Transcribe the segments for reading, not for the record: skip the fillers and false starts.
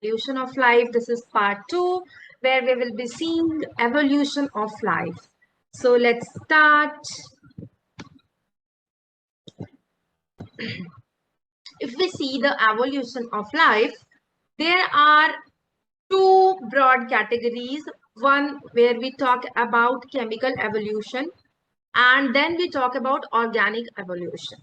Evolution of life. This is part 2 where we will be seeing evolution of life. So let's start. If we see the evolution of life, there are two broad categories. One where we talk about chemical evolution and then we talk about organic evolution.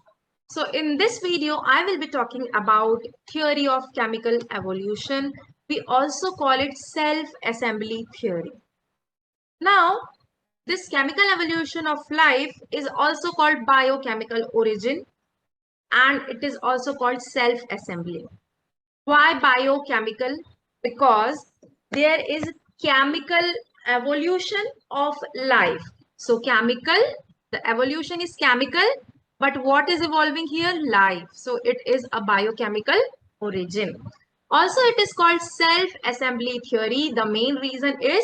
So in this video, I will be talking about theory of chemical evolution. We also call it self-assembly theory. Now, this chemical evolution of life is also called biochemical origin and it is also called self-assembly. Why biochemical? Because there is chemical evolution of life. So chemical, the evolution is chemical, but what is evolving here? Life. So it is a biochemical origin. Also, it is called self-assembly theory. The main reason is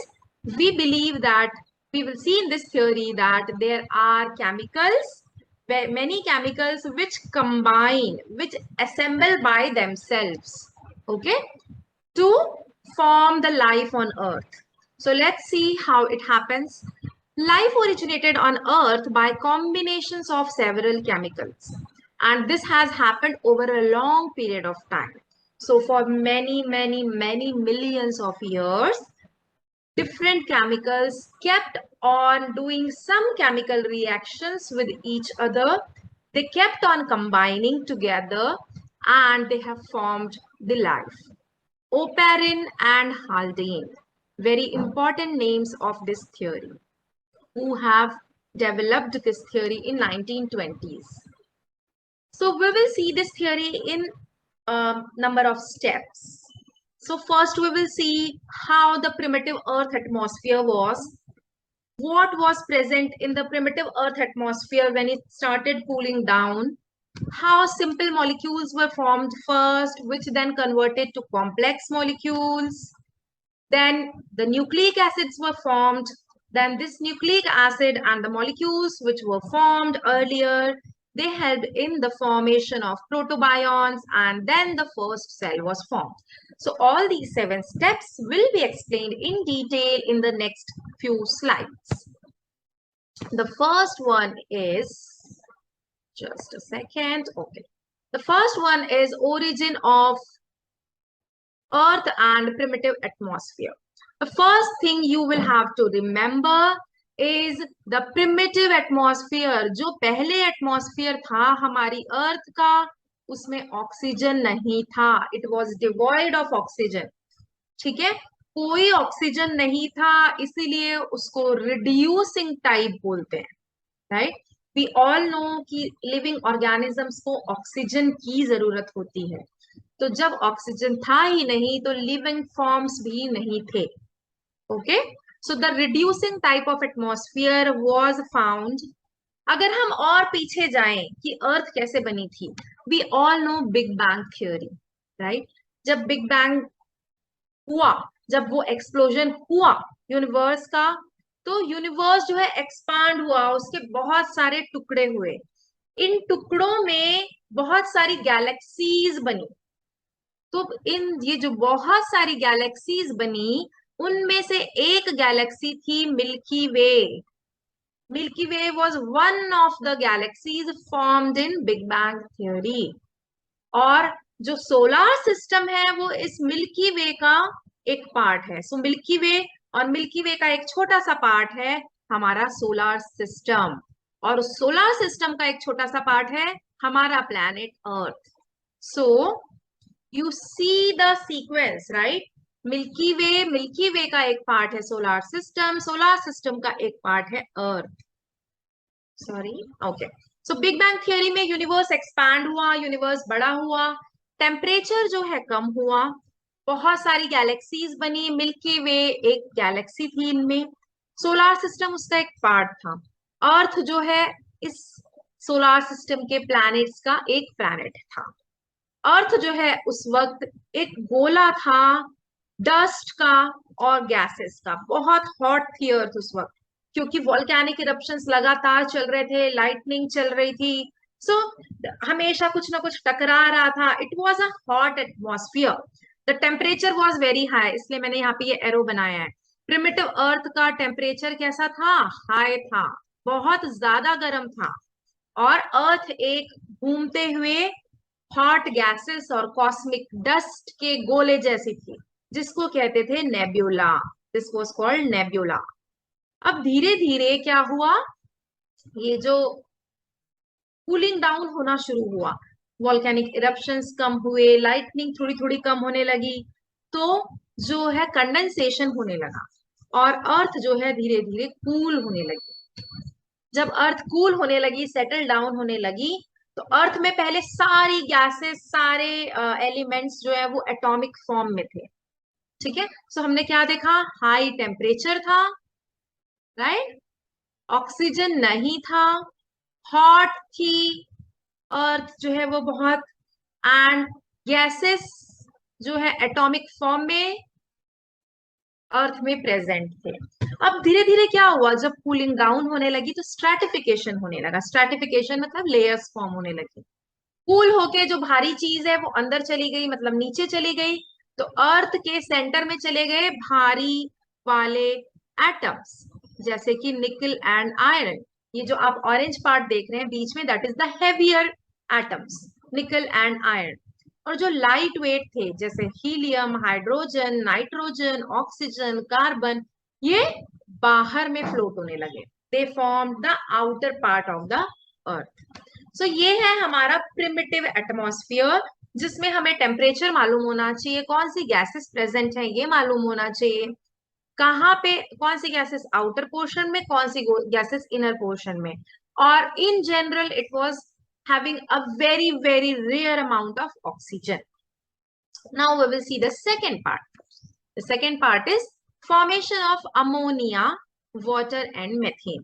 we believe that we will see in this theory that there are chemicals, many chemicals which combine, which assemble by themselves, okay, to form the life on Earth. So let's see how it happens. Life originated on Earth by combinations of several chemicals, and this has happened over a long period of time. So for many millions of years, different chemicals kept on doing some chemical reactions with each other. They kept on combining together and they have formed the life. Oparin and Haldane, very important names of this theory, who have developed this theory in 1920s. So we will see this theory in a number of steps. So first we will see how the primitive Earth atmosphere was. What was present in the primitive Earth atmosphere when it started cooling down? How simple molecules were formed first, which then converted to complex molecules. Then the nucleic acids were formed. Then this nucleic acid and the molecules which were formed earlier, they helped in the formation of protobions, and then the first cell was formed. So all these 7 steps will be explained in detail in the next few slides. The first one is, just a second, okay. The first one is origin of Earth and primitive atmosphere. The first thing you will have to remember is the primitive atmosphere. जो पहले atmosphere था हमारी Earth का, उसमें oxygen नहीं था. It was devoid of oxygen. ठीक है, कोई ऑक्सीजन नहीं था, इसीलिए उसको रिड्यूसिंग टाइप बोलते हैं. राइट, वी ऑल नो कि लिविंग ऑर्गेनिजम्स को ऑक्सीजन की जरूरत होती है. तो जब ऑक्सीजन था ही नहीं तो लिविंग फॉर्म्स भी नहीं थे. Okay, so the reducing type of atmosphere was found. अगर हम और पीछे जाएं कि अर्थ कैसे बनी थी, we all know big bang theory. Right, जब बिग बैंग हुआ, जब वो एक्सप्लोजन हुआ यूनिवर्स का, तो यूनिवर्स जो है एक्सपांड हुआ, उसके बहुत सारे टुकड़े हुए. इन टुकड़ों में बहुत सारी गैलेक्सीज बनी. तो इन ये जो बहुत सारी गैलेक्सीज बनी, उनमें से एक गैलेक्सी थी milky way. Milky way was one of the galaxies formed in big bang theory. और जो सोलर सिस्टम है वो इस मिल्की वे का एक पार्ट है. सो मिल्की वे और मिल्की वे का एक छोटा सा पार्ट है हमारा सोलर सिस्टम, और सोलर सिस्टम का एक छोटा सा पार्ट है हमारा planet earth. So you see the sequence, right. Milky way का एक पार्ट है सोलर सिस्टम का एक पार्ट है earth. Sorry, okay. So big bang theory में यूनिवर्स एक्सपैंड हुआ, यूनिवर्स बड़ा हुआ, टेम्परेचर जो है कम हुआ, बहुत सारी गैलेक्सीज बनी. मिल्की वे एक गैलेक्सी थी इनमें, सोलर सिस्टम उसका एक पार्ट था. अर्थ जो है इस सोलर सिस्टम के प्लैनेट्स का एक प्लैनेट था. अर्थ जो है उस वक्त एक गोला था डस्ट का और गैसेस का. बहुत हॉट थी अर्थ उस वक्त, क्योंकि वॉल्केनिक इरप्शंस लगातार चल रहे थे, लाइटनिंग चल रही थी. सो हमेशा कुछ ना कुछ टकरा रहा था. It was a hot atmosphere. The temperature was very high, इसलिए मैंने यहाँ पे ये एरो बनाया है। प्रिमिटिव अर्थ का टेम्परेचर कैसा था? हाई था, बहुत ज्यादा गर्म था। और अर्थ एक घूमते हुए हॉट गैसेस और कॉस्मिक डस्ट के गोले जैसी थी, जिसको कहते थे nebula. This was called nebula. अब धीरे धीरे क्या हुआ, ये जो कूलिंग डाउन होना शुरू हुआ, वॉल्केनिक इरप्शंस कम हुए, लाइटनिंग थोड़ी थोड़ी कम होने लगी, तो जो है कंडेंसेशन होने लगा और अर्थ जो है धीरे धीरे कूल होने लगी। जब अर्थ कूल होने लगी, सेटल डाउन होने लगी, तो अर्थ में पहले सारी गैसेस, सारे एलिमेंट्स जो है वो एटॉमिक फॉर्म में थे। ठीक है, सो हमने क्या देखा? हाई टेम्परेचर था, राइट, ऑक्सीजन नहीं था, हॉट थी अर्थ जो है वो बहुत, एंड गैसेस जो है एटॉमिक फॉर्म में अर्थ में प्रेजेंट थे। अब धीरे धीरे क्या हुआ, जब कूलिंग डाउन होने लगी तो स्ट्रैटिफिकेशन होने लगा। स्ट्रैटिफिकेशन मतलब लेयर्स फॉर्म होने लगी। कूल होके जो भारी चीज है वो अंदर चली गई, मतलब नीचे चली गई, तो अर्थ के सेंटर में चले गए भारी वाले एटम्स, जैसे कि निकल एंड आयरन। ये जो आप ऑरेंज पार्ट देख रहे हैं बीच में, that is the heavier atoms, nickel and iron. और जो लाइट वेट थे, जैसे helium, hydrogen, nitrogen, oxygen, carbon, ये बाहर में फ्लोट होने लगे। They form the outer part of the earth. So ये है हमारा प्रिमिटिव एटमॉस्फेयर, जिसमें हमें टेम्परेचर मालूम होना चाहिए, कौन सी गैसेस प्रेजेंट है ये मालूम होना चाहिए, कहाँ पे कौन सी गैसेस आउटर पोर्शन में, कौन सी गैसेस इनर पोर्शन में। और in general it was having a very very rare amount of oxygen. Now we will see the second part. The second part is formation of ammonia, water and methane.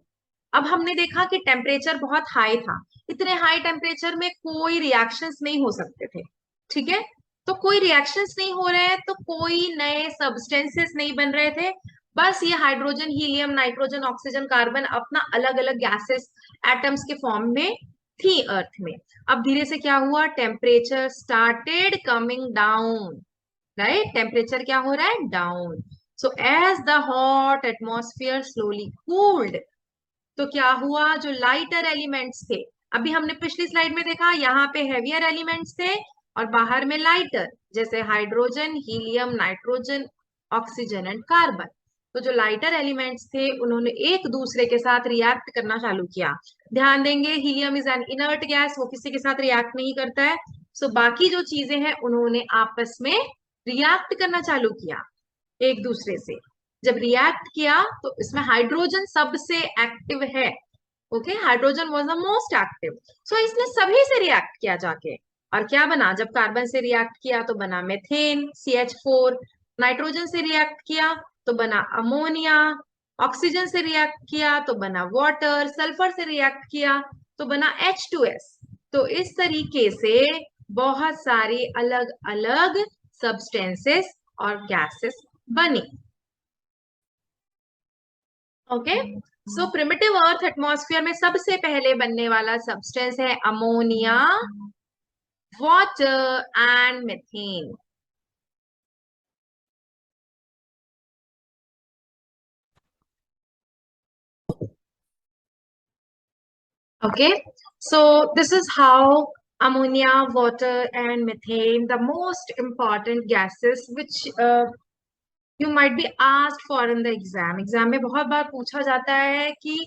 अब हमने देखा कि temperature बहुत high था, इतने high temperature में कोई reactions नहीं हो सकते थे। ठीक है, तो कोई रिएक्शंस नहीं हो रहे हैं, तो कोई नए सब्सटेंसेस नहीं बन रहे थे। बस ये hydrogen, helium, nitrogen, oxygen, carbon अपना अलग अलग गैसेस, एटम्स के फॉर्म में थी अर्थ में। अब धीरे से क्या हुआ, temperature started coming down, right, temperature क्या हो रहा है, down. So as the hot atmosphere slowly cooled, तो क्या हुआ, जो लाइटर एलिमेंट्स थे, अभी हमने पिछली स्लाइड में देखा, यहाँ पे हेवियर एलिमेंट्स थे और बाहर में लाइटर, जैसे hydrogen, helium, nitrogen, oxygen and carbon. तो जो लाइटर एलिमेंट्स थे उन्होंने एक दूसरे के साथ रिएक्ट करना चालू किया। ध्यान देंगे, helium is an inert gas, वो किसी के साथ रिएक्ट नहीं करता है। सो बाकी जो चीजें हैं उन्होंने आपस में रिएक्ट करना चालू किया एक दूसरे से। जब रिएक्ट किया तो इसमें हाइड्रोजन सबसे एक्टिव है। Okay, hydrogen was the most active. So इसने सभी से रिएक्ट किया जाके, और क्या बना, जब कार्बन से रिएक्ट किया तो बना मेथेन, CH4, नाइट्रोजन से रिएक्ट किया तो बना अमोनिया, ऑक्सीजन से रिएक्ट किया तो बना वाटर, सल्फर से रिएक्ट किया तो बना H2S। तो इस तरीके से बहुत सारी अलग अलग सब्सटेंसेस और गैसेस बनी। ओके, सो प्रिमिटिव अर्थ एटमॉस्फेयर में सबसे पहले बनने वाला सब्सटेंस है ammonia, water and methane. Okay, so this is how ammonia, water, and methane, the most important gases which you might be asked for in the exam. Exam में बहुत बार पूछा जाता है कि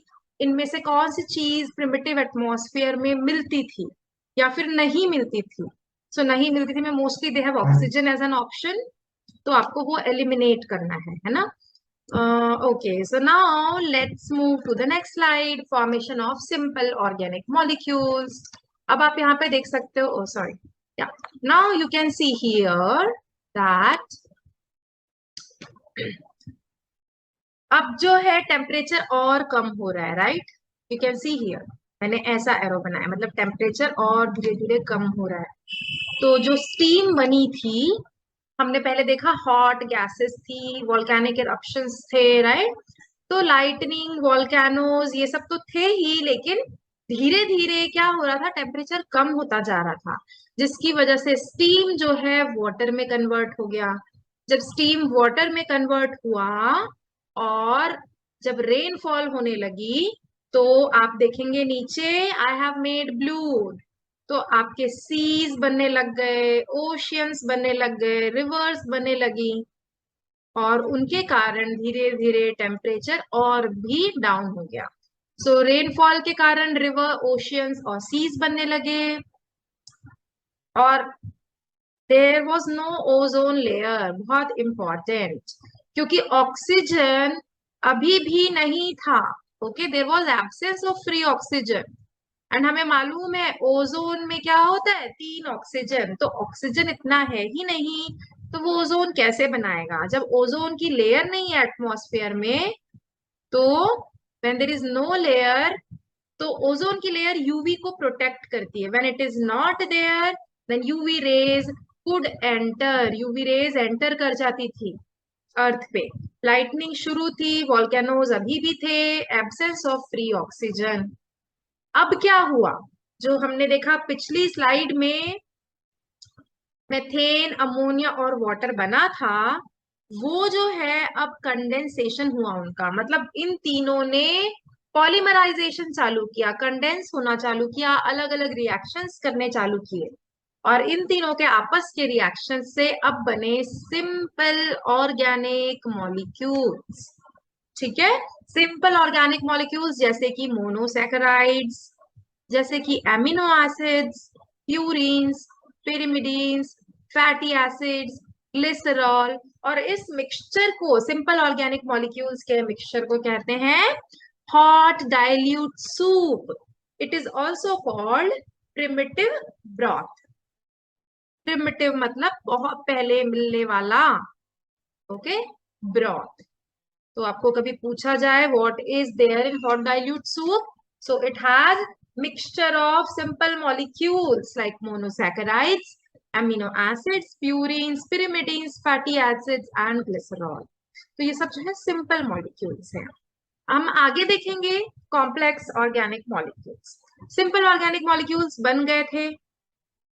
इनमें से कौन सी चीज प्रिमिटिव एटमॉस्फेयर में मिलती थी या फिर नहीं मिलती थी। सो नहीं मिलती थी में mostly they have oxygen as an option, तो आपको वो एलिमिनेट करना है ना। Okay, so now let's move to the next slide. Formation of simple organic molecules. अब आप यहाँ पे देख सकते हो, oh sorry, yeah. Now you can see here that अब जो है टेम्परेचर और कम हो रहा है, right, you can see here, मैंने ऐसा एरो बनाया, मतलब टेम्परेचर और धीरे धीरे कम हो रहा है। तो जो स्टीम बनी थी, हमने पहले देखा हॉट गैसेस थी, वॉल्केनिक इरप्शंस थे, राइट, तो लाइटनिंग, वॉल्केनोज, ये सब तो थे ही, लेकिन धीरे धीरे क्या हो रहा था, टेम्परेचर कम होता जा रहा था, जिसकी वजह से स्टीम जो है वाटर में कन्वर्ट हो गया। जब स्टीम वाटर में कन्वर्ट हुआ और जब रेनफॉल होने लगी, तो आप देखेंगे नीचे आई हैव मेड ब्लू, तो आपके सीज बनने लग गए, ओशियंस बनने लग गए, रिवर्स बनने लगी, और उनके कारण धीरे धीरे टेम्परेचर और भी डाउन हो गया। सो रेनफॉल के कारण रिवर, ओशियंस और सीज बनने लगे, और there was no ozone layer, बहुत इंपॉर्टेंट, क्योंकि ऑक्सीजन अभी भी नहीं था। Okay, there was absence of free oxygen, and हमें मालूम है ओजोन में क्या होता है, 3 ऑक्सीजन, तो ऑक्सीजन इतना है ही नहीं, तो वो ओजोन कैसे बनाएगा जब ओजोन की लेयर नहीं है एटमॉस्फेयर में। तो when there is no layer, तो ओजोन की लेयर यूवी को प्रोटेक्ट करती है। When it is not there, then UV rays could enter, UV rays enter कर जाती थी अर्थ पे। लाइटनिंग शुरू थी, वॉल्केनोज अभी भी थे, एब्सेंस ऑफ फ्री ऑक्सीजन। अब क्या हुआ, जो हमने देखा पिछली स्लाइड में, मेथेन, अमोनिया और वाटर बना था, वो जो है अब कंडेंसेशन हुआ उनका, मतलब इन तीनों ने पॉलीमराइजेशन चालू किया, कंडेंस होना चालू किया, अलग अलग रिएक्शंस करने चालू किए, और इन तीनों के आपस के रिएक्शन से अब बने सिंपल ऑर्गेनिक मॉलिक्यूल्स। ठीक है, सिंपल ऑर्गेनिक मॉलिक्यूल्स जैसे कि मोनोसैकेराइड्स, जैसे कि amino acids, purines, पिरिमिडीन्स, fatty acids, glycerol, और इस मिक्सचर को, सिंपल ऑर्गेनिक मॉलिक्यूल्स के मिक्सचर को कहते हैं hot dilute soup. It is also called primitive broth. Primitive मतलब बहुत पहले मिलने वाला, ओके, ब्रॉथ। तो आपको कभी पूछा जाए what is there in hot dilute soup, so it has mixture of simple molecules like monosaccharides, amino acids, purines, pyrimidines, fatty acids and glycerol। तो ये सब जो है सिंपल मॉलिक्यूल्स हैं। हम आगे देखेंगे complex organic molecules. Simple organic molecules बन गए थे,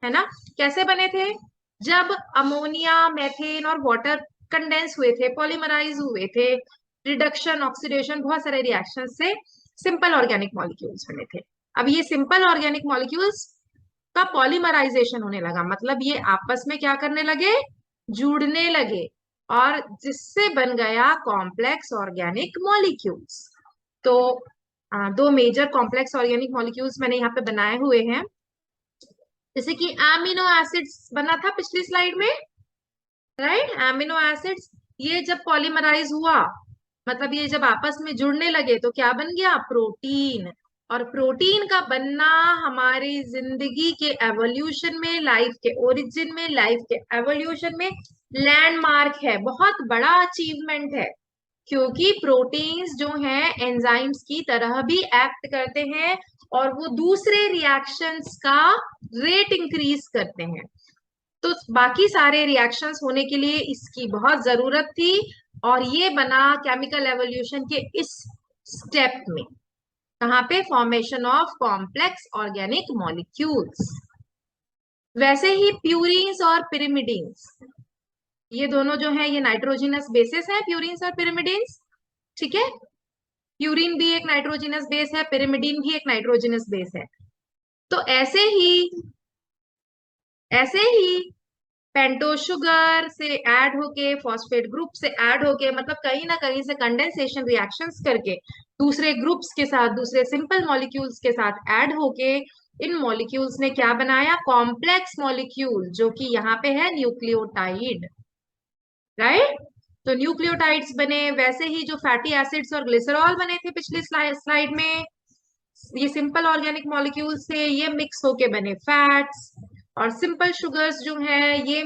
है ना, कैसे बने थे, जब अमोनिया, मेथेन और वाटर कंडेंस हुए थे, पॉलीमराइज हुए थे, रिडक्शन, ऑक्सीडेशन, बहुत सारे रिएक्शन से सिंपल ऑर्गेनिक मॉलिक्यूल्स बने थे। अब ये सिंपल ऑर्गेनिक मॉलिक्यूल्स का पॉलीमराइजेशन होने लगा, मतलब ये आपस में क्या करने लगे, जुड़ने लगे, और जिससे बन गया कॉम्प्लेक्स ऑर्गेनिक मॉलिक्यूल्स। तो दो मेजर कॉम्प्लेक्स ऑर्गेनिक मॉलिक्यूल्स मैंने यहाँ पे बनाए हुए हैं, जैसे कि एमिनो एसिड्स बना था पिछली स्लाइड में, राइट। एमिनो एसिड्स, ये जब पॉलीमराइज हुआ, मतलब ये जब आपस में जुड़ने लगे, तो क्या बन गया, प्रोटीन। और प्रोटीन का बनना हमारी जिंदगी के एवोल्यूशन में, लाइफ के ओरिजिन में, लाइफ के एवोल्यूशन में लैंडमार्क है, बहुत बड़ा अचीवमेंट है, क्योंकि प्रोटीन्स जो हैं एंजाइम्स की तरह भी एक्ट करते हैं, और वो दूसरे रिएक्शंस का रेट इंक्रीज करते हैं। तो बाकी सारे रिएक्शंस होने के लिए इसकी बहुत जरूरत थी, और ये बना केमिकल एवोल्यूशन के इस स्टेप में, कहाँ पे, formation of complex organic molecules. वैसे ही प्यूरिन्स और पिरिमिडिन्स, ये दोनों जो है ये नाइट्रोजिनस बेसिस है, प्यूरिन्स और पिरिमिडिन्स। ठीक है, प्यूरिन भी एक नाइट्रोजिनस बेस है, पिरिमिडिन भी एक नाइट्रोजिनस बेस है। तो ऐसे ही पेंटोज शुगर से ऐड होके, फॉस्फेट ग्रुप से ऐड होके, मतलब कहीं ना कहीं से कंडेंसेशन रिएक्शंस करके दूसरे ग्रुप्स के साथ, दूसरे सिंपल मॉलिक्यूल्स के साथ ऐड होके, इन मॉलिक्यूल्स ने क्या बनाया, कॉम्प्लेक्स मॉलिक्यूल, जो कि यहाँ पे है न्यूक्लियोटाइड, राइट। तो न्यूक्लियोटाइड्स बने। वैसे ही जो फैटी एसिड्स और ग्लिसरॉल बने थे पिछली स्लाइड में, ये सिंपल ऑर्गेनिक मॉलिक्यूल्स थे, ये मिक्स होके बने फैट्स। और सिंपल शुगर्स जो है ये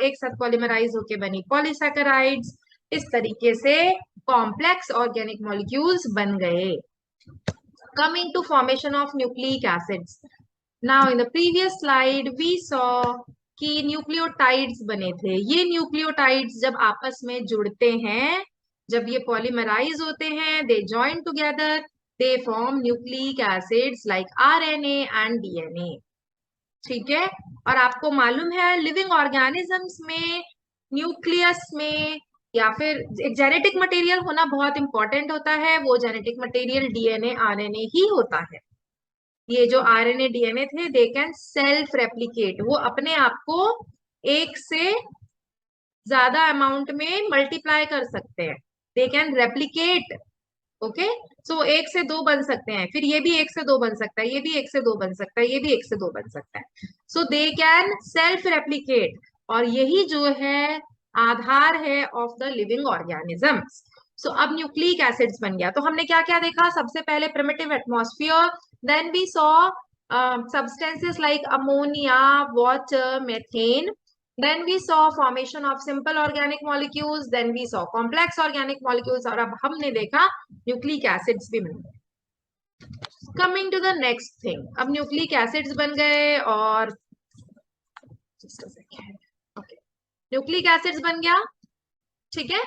एक साथ पॉलीमराइज होके बनी पॉलीसैकेराइड्स। इस तरीके से कॉम्प्लेक्स ऑर्गेनिक मॉलिक्यूल्स बन गए। Coming to formation of nucleic acids, now in the previous slide we saw कि न्यूक्लियोटाइड्स बने थे। ये न्यूक्लियोटाइड्स जब आपस में जुड़ते हैं, जब ये पॉलीमराइज होते हैं, they join together, they form nucleic acids like RNA and DNA. ठीक है, और आपको मालूम है लिविंग ऑर्गेनिजम्स में न्यूक्लियस में या फिर एक जेनेटिक मटेरियल होना बहुत इंपॉर्टेंट होता है। वो जेनेटिक मटेरियल डीएनए आरएनए ही होता है। ये जो आरएनए डीएनए थे दे कैन सेल्फ रेप्लिकेट, वो अपने आप को एक से ज्यादा अमाउंट में मल्टीप्लाई कर सकते हैं। They can replicate. ओके, सो एक से दो बन सकते हैं, फिर ये भी एक से दो बन सकता है, ये भी एक से दो बन सकता है, ये भी एक से दो बन सकता है। सो दे कैन सेल्फ रेप्लिकेट, और यही जो है आधार है ऑफ द लिविंग ऑर्गेनिजम्स। सो अब न्यूक्लिक एसिड्स बन गया, तो हमने क्या क्या देखा? सबसे पहले primitive atmosphere, then we saw substances like ammonia, water, methane. Then we saw formation of simple organic molecules. Then we saw complex organic molecules. और अब हमने देखा न्यूक्लिक एसिड्स भी बन गए। Coming to the next thing, अब nucleic acids बन गए और न्यूक्लिक एसिड्स बन गया। ठीक है,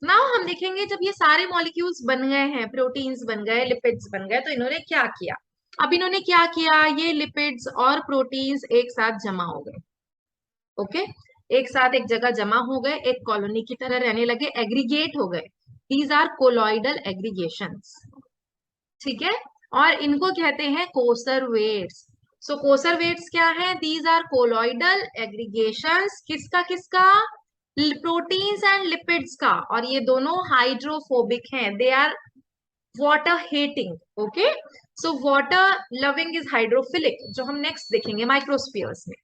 नाउ हम देखेंगे जब ये सारे मॉलिक्यूल्स बन गए हैं, प्रोटीन्स बन गए, लिपिड्स बन गए, तो इन्होंने क्या किया? अब इन्होंने क्या किया? ये लिपिड्स और प्रोटीन्स एक साथ जमा हो गए। ओके, एक साथ एक जगह जमा हो गए, एक कॉलोनी की तरह रहने लगे, एग्रीगेट हो गए। These are colloidal aggregations. ठीक है, और इनको कहते हैं कोसरवेट्स। सो कोसरवेट्स क्या है? These are colloidal aggregations. किसका किसका? प्रोटीन्स एंड लिपिड्स का। और ये दोनों हाइड्रोफोबिक हैं, they are water hating. Okay, so water loving is hydrophilic, जो हम नेक्स्ट देखेंगे माइक्रोस्फीयर्स में।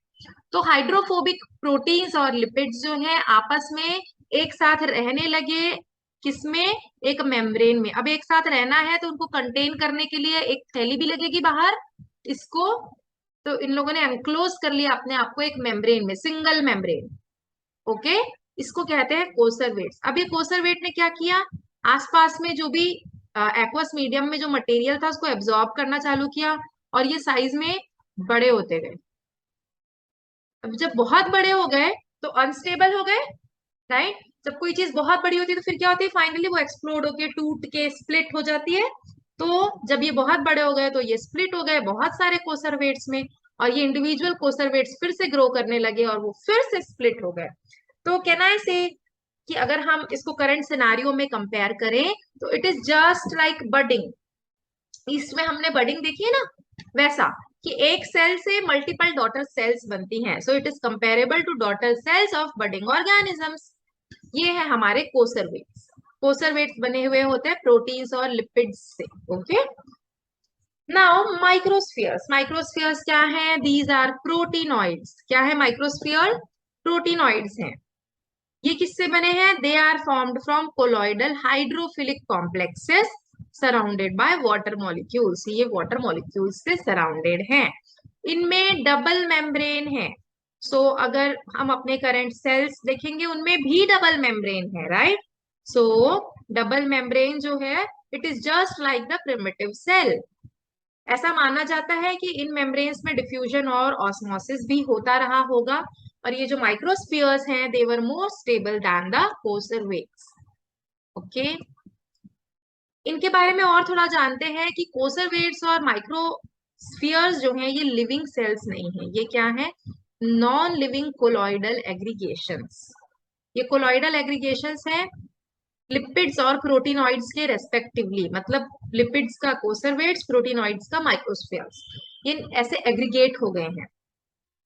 तो हाइड्रोफोबिक प्रोटीन्स और लिपिड्स जो है आपस में एक साथ रहने लगे। किसमें? एक मेम्ब्रेन में। अब एक साथ रहना है तो उनको कंटेन करने के लिए एक थैली भी लगेगी बाहर इसको, तो इन लोगों ने एनक्लोज कर लिया अपने आप को एक मेम्ब्रेन में, सिंगल मेम्ब्रेन। ओके, इसको कहते हैं कोसरवेट्स। अब ये कोसरवेट ने क्या किया? आसपास में जो भी एक्वस मीडियम में जो मटेरियल था उसको एब्जॉर्ब करना चालू किया, और ये साइज में बड़े होते गए। अब जब बहुत बड़े हो गए तो अनस्टेबल हो गए, राइट? जब कोई चीज बहुत बड़ी होती है तो फिर क्या होती है? फाइनली वो एक्सप्लोड होके टूट के स्प्लिट हो जाती है। तो जब ये बहुत बड़े हो गए तो ये स्प्लिट हो गए बहुत सारे कोसरवेट्स में, और ये इंडिविजुअल कोसरवेट्स फिर से ग्रो करने लगे और वो फिर से स्प्लिट हो गए। तो कैन आई से कि अगर हम इसको करंट सिनारियो में कंपेयर करें तो it is just like budding. इसमें हमने बडिंग देखी है ना, वैसा कि एक सेल से मल्टीपल डॉटर सेल्स बनती हैं। So it is comparable to daughter cells of budding organisms. ये है हमारे कोसरवेट्स। कोसरवेट्स बने हुए होते हैं प्रोटीन्स और लिपिड्स से। Okay, now माइक्रोस्फीयर्स। माइक्रोस्फीयर्स क्या है? These are proteinoids. क्या है माइक्रोस्फीयर? प्रोटीनॉइड्स हैं। ये किससे बने हैं? They are formed from colloidal hydrophilic complexes surrounded by water molecules. ये वाटर मॉलिक्यूल्स से सराउंडेड हैं। इनमें डबल मेम्ब्रेन है। सो अगर हम अपने करंट सेल्स देखेंगे उनमें भी डबल मेम्ब्रेन है, राइट? सो डबल मेम्ब्रेन जो है it is just like the primitive cell. ऐसा माना जाता है कि इन मेम्ब्रेन्स में डिफ्यूजन और ऑस्मोसिस भी होता रहा होगा, और ये जो माइक्रोस्फीयर्स हैं they were more stable than the coacervates. Okay, इनके बारे में और थोड़ा जानते हैं कि कोसरवेट्स और माइक्रोस्फीयर्स जो हैं ये लिविंग सेल्स नहीं है। ये क्या है? Non living colloidal aggregations. ये कोलॉइडल एग्रीगेशंस हैं लिपिड्स और प्रोटीनॉइड्स के रेस्पेक्टिवली, मतलब लिपिड्स का कोसरवेट्स, प्रोटीनॉइड्स का माइक्रोस्फीयर्स। ये ऐसे एग्रीगेट हो गए हैं।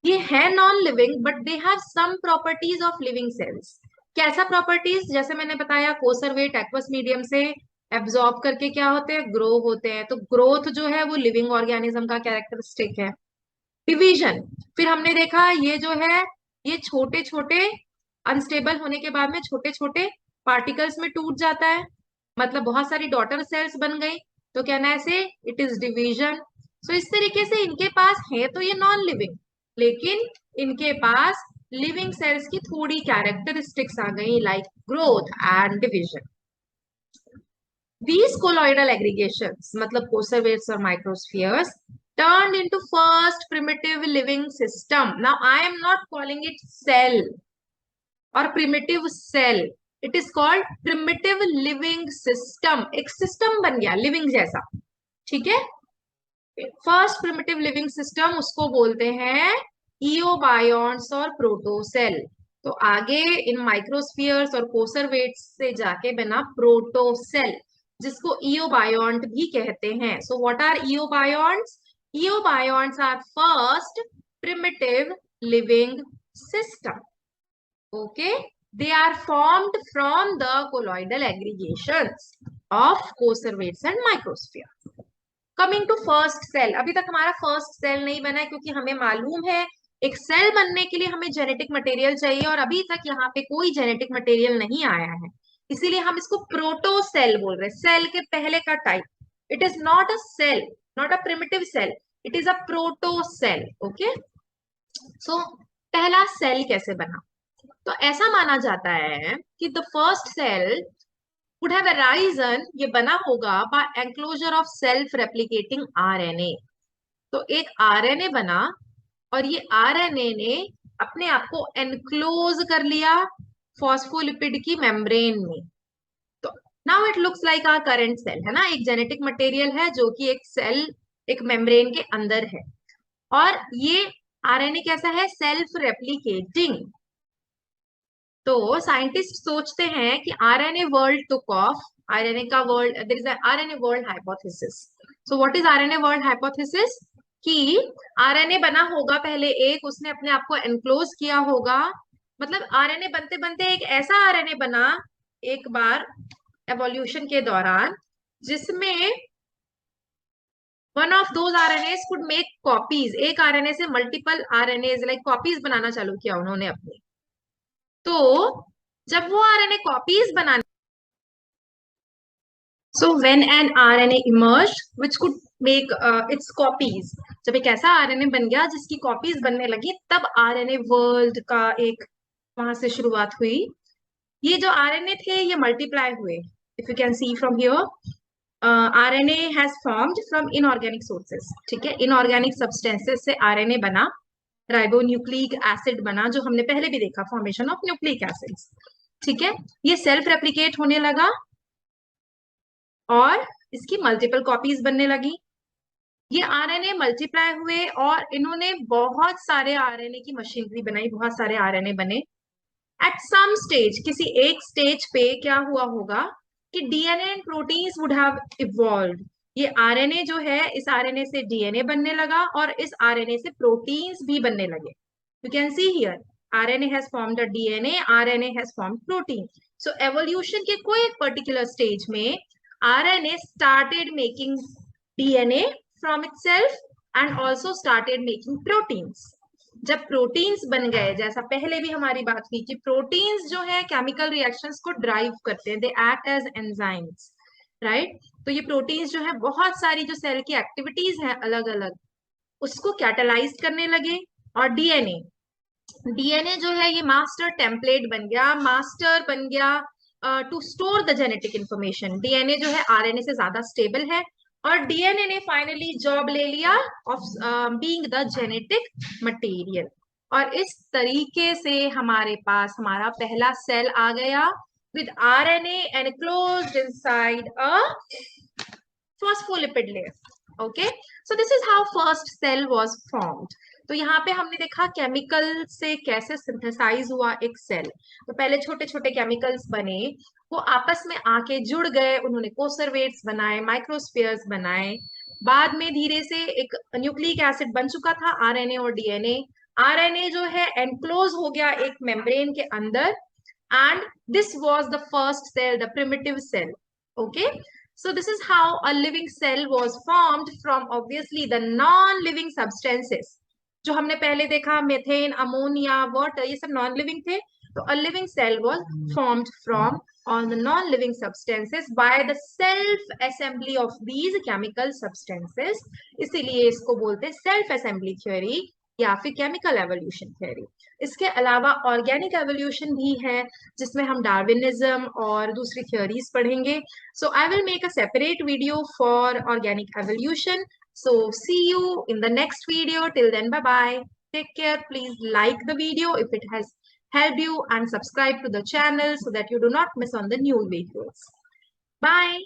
ये है non living but they have some properties of living cells. कैसा प्रॉपर्टीज? जैसे मैंने बताया कोसरवेट एक्वस मीडियम से एब्जॉर्ब करके क्या होते हैं? ग्रो होते हैं। तो ग्रोथ जो है वो लिविंग ऑर्गेनिज्म का कैरेक्टरिस्टिक है। डिवीजन, फिर हमने देखा ये जो है ये छोटे छोटे अनस्टेबल होने के बाद में छोटे छोटे पार्टिकल्स में टूट जाता है, मतलब बहुत सारी डॉटर सेल्स बन गई। तो कहना है से इट इज डिवीजन। सो इस तरीके से इनके पास है तो ये नॉन लिविंग, लेकिन इनके पास लिविंग सेल्स की थोड़ी कैरेक्टरिस्टिक्स आ गई like growth and division. These colloidal aggregations, मतलब कोसरवेट्स और माइक्रोस्फीयर्स, turned into first primitive living system. Now I am not calling it cell or primitive cell. It is called primitive living system. एक system बन गया living जैसा। ठीक है। First primitive living system उसको बोलते हैं इओबायोन्ट्स और प्रोटोसेल। तो आगे इन माइक्रोस्फीयर्स और कोसरवेट्स से जाके बना प्रोटोसेल, जिसको इओबायोन्ट भी कहते हैं। So what are eobionts? Eobionts are first primitive living system. Okay, they are formed from the colloidal aggregations of conservates and microsphere. Coming to first cell, अभी तक हमारा फर्स्ट सेल नहीं बना है क्योंकि हमें मालूम है एक सेल बनने के लिए हमें जेनेटिक मटेरियल चाहिए और अभी तक यहाँ पे कोई जेनेटिक मटेरियल नहीं आया है, इसीलिए हम इसको प्रोटोसेल बोल रहे हैं, सेल के पहले का type. It is not a cell, not a primitive cell, it is a protocell. Okay, so पहला सेल कैसे बना? तो ऐसा माना जाता है कि the first cell would have arisen, ये बना होगा by enclosure of self replicating RNA. तो एक RNA बना और ये RNA ने अपने आप को एनक्लोज कर लिया फॉस्फोलिपिड की मेम्ब्रेन में. तो now it looks like our current cell, है ना, एक जेनेटिक मटेरियल है जो कि एक सेल एक मेम्ब्रेन के अंदर है. और ये RNA कैसा है? Self replicating. तो साइंटिस्ट सोचते हैं कि RNA world took off, RNA का world, there is RNA world hypothesis. So what is RNA world hypothesis? कि आरएनए बना होगा पहले एक, उसने अपने आप को एनक्लोज किया होगा, मतलब आरएनए बनते बनते एक ऐसा आरएनए बना एक बार एवोल्यूशन के दौरान जिसमें one of those RNS could make copies, एक आरएनए से मल्टीपल आरएनएस लाइक कॉपीज बनाना चालू किया उन्होंने अपनी. तो जब वो आरएनए कॉपीज बनाने, so when an RNA emerged which could make it's copies, जब एक ऐसा आरएनए बन गया जिसकी कॉपीज बनने लगी, तब आरएनए वर्ल्ड का एक वहां से शुरुआत हुई. ये जो आरएनए थे ये मल्टीप्लाई हुए. If you can see from here, RNA has formed from inorganic sources. ठीक है, इनऑर्गेनिक सब्सटेंसेस से आरएनए बना, राइबोन्यूक्लिक एसिड बना, जो हमने पहले भी देखा, फॉर्मेशन ऑफ न्यूक्लिक एसिड्स. ठीक है, ये सेल्फ रेप्लिकेट होने लगा और इसकी मल्टीपल कॉपीज बनने लगी. ये आरएनए मल्टीप्लाई हुए और इन्होंने बहुत सारे आरएनए की मशीनरी बनाई, बहुत सारे आरएनए बने. एट सम स्टेज, किसी एक स्टेज पे क्या हुआ होगा कि DNA and proteins would have evolved. ये आरएनए जो है, इस आरएनए से डीएनए बनने लगा और इस आरएनए से प्रोटीन्स भी बनने लगे. You can see here, RNA has formed a DNA, RNA has formed protein. So evolution के कोई एक particular stage में RNA started making DNA from itself and also started making proteins. जब प्रोटीन्स बन गए, जैसा पहले भी हमारी बात हुई कि प्रोटीन्स जो है केमिकल रिएक्शंस को ड्राइव करते हैं, they act as enzymes, right. तो ये प्रोटीन्स जो है बहुत सारी जो सेल की एक्टिविटीज हैं अलग अलग, उसको कैटालाइज करने लगे. और डीएनए जो है ये मास्टर टेम्पलेट बन गया, मास्टर बन गया to store the genetic information. DNA जो है आरएनए से ज्यादा स्टेबल है और डीएनए ने फाइनली जॉब ले लिया of being the genetic material. और इस तरीके से हमारे पास हमारा पहला सेल आ गया with RNA enclosed inside a phospholipid layer. Okay, so this is how first cell was formed. तो यहाँ पे हमने देखा केमिकल से कैसे सिंथेसाइज हुआ एक सेल. तो पहले छोटे छोटे केमिकल्स बने, वो आपस में आके जुड़ गए, उन्होंने कोसरवेट्स बनाए, माइक्रोस्फीयर्स बनाए. बाद में धीरे से एक न्यूक्लिक एसिड बन चुका था आरएनए और डीएनए. आरएनए जो है एनक्लोज हो गया एक मेम्ब्रेन के अंदर and this was the first cell, the primitive cell. Okay, so this is how a living cell was formed from obviously the non-living substances. जो हमने पहले देखा मीथेन, अमोनिया, वाटर, ये सब नॉन लिविंग थे. तो a living cell was formed from all the non-living substances by the self assembly of these chemical substances. इसीलिए इसको बोलते हैं self assembly theory या फिर केमिकल एवोल्यूशन थ्योरी. इसके अलावा ऑर्गेनिक एवोल्यूशन भी है जिसमें हम डार्विनिज्म और दूसरी थ्योरीज पढ़ेंगे. So I will make a separate video for organic evolution. So see you in the next video. Till then, bye bye, take care. Please like the video if it has helped you and subscribe to the channel so that you do not miss on the new videos. Bye.